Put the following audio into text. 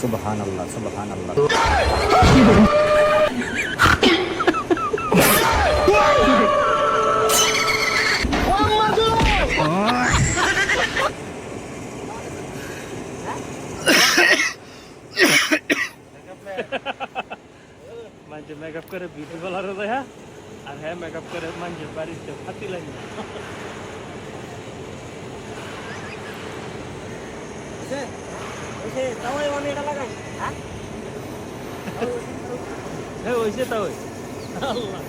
সুবহানাল্লাহ সুবহানাল্লাহ। Manje makeup করে বিউটি পার্লারে যায় হ্যাঁ, আর হ্যাঁ মেকআপ করে মানুষের বাড়িতে ফাতি লাগে। হ্যাঁ ওইসে তা ওই আল্লাহ